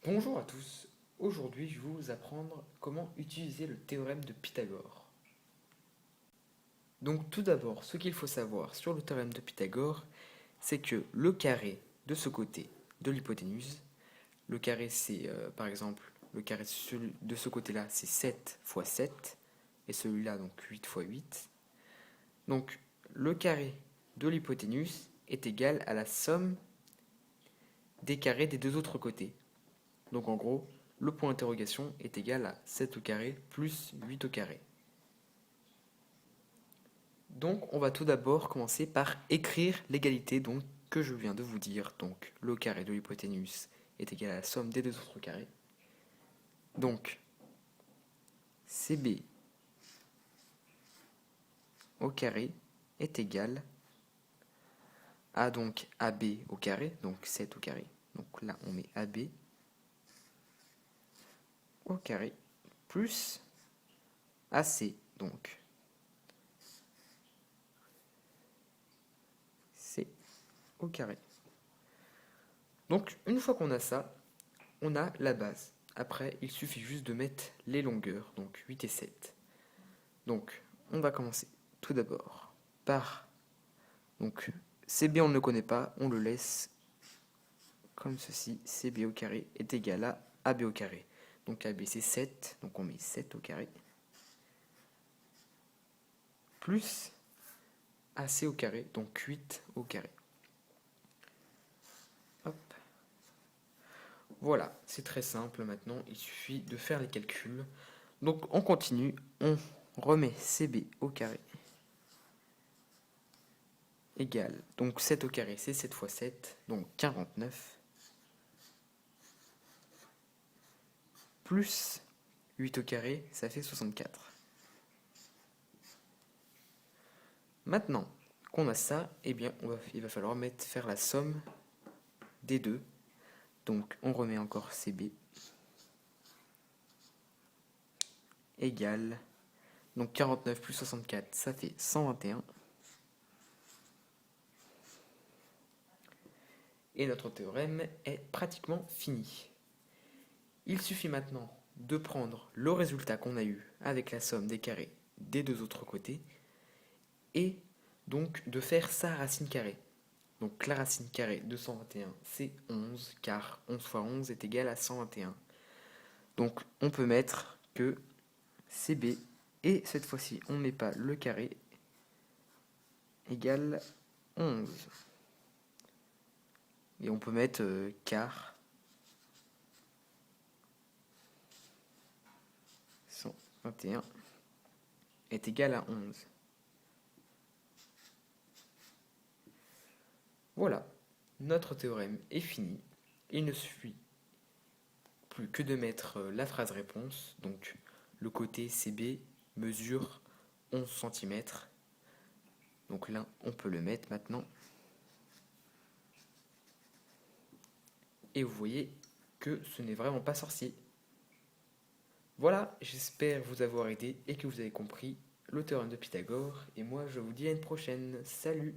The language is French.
Bonjour à tous, aujourd'hui je vais vous apprendre comment utiliser le théorème de Pythagore. Donc tout d'abord, ce qu'il faut savoir sur le théorème de Pythagore, c'est que le carré de ce côté de l'hypoténuse, le carré c'est par exemple, le carré de ce côté-là c'est 7 fois 7, et celui-là donc 8 fois 8. Donc le carré de l'hypoténuse est égal à la somme des carrés des deux autres côtés. Donc en gros, le point d'interrogation est égal à 7 au carré plus 8 au carré. Donc on va tout d'abord commencer par écrire l'égalité que je viens de vous dire. Donc le carré de l'hypoténuse est égal à la somme des deux autres carrés. Donc CB au carré est égal à donc AB au carré, donc 7 au carré. Donc là on met AB au carré plus AC, donc C au carré. Donc une fois qu'on a ça, on a la base. Après, il suffit juste de mettre les longueurs, donc 8 et 7. Donc, on va commencer tout d'abord par, donc CB on ne le connaît pas, on le laisse comme ceci, CB au carré est égal à AB au carré. Donc AB c'est 7, donc on met 7 au carré, plus AC au carré, donc 8 au carré. Hop. Voilà, c'est très simple maintenant, il suffit de faire les calculs. Donc on continue, on remet CB au carré égale, donc 7 au carré c'est 7 fois 7, donc 49, plus 8 au carré, ça fait 64. Maintenant qu'on a ça, eh bien, il va falloir faire la somme des deux. Donc on remet encore CB égale, donc 49 plus 64, ça fait 121. Et notre théorème est pratiquement fini. Il suffit maintenant de prendre le résultat qu'on a eu avec la somme des carrés des deux autres côtés et donc de faire sa racine carrée. Donc la racine carrée de 121 c'est 11 car 11 fois 11 est égal à 121. Donc on peut mettre que CB, et cette fois-ci on ne met pas le carré, égale 11. Et on peut mettre car 121 est égal à 11. Voilà, notre théorème est fini. Il ne suffit plus que de mettre la phrase réponse. Donc le côté CB mesure 11 cm. Donc là, on peut le mettre maintenant. Et vous voyez que ce n'est vraiment pas sorcier. Voilà, j'espère vous avoir aidé et que vous avez compris le théorème de Pythagore. Et moi, je vous dis à une prochaine. Salut!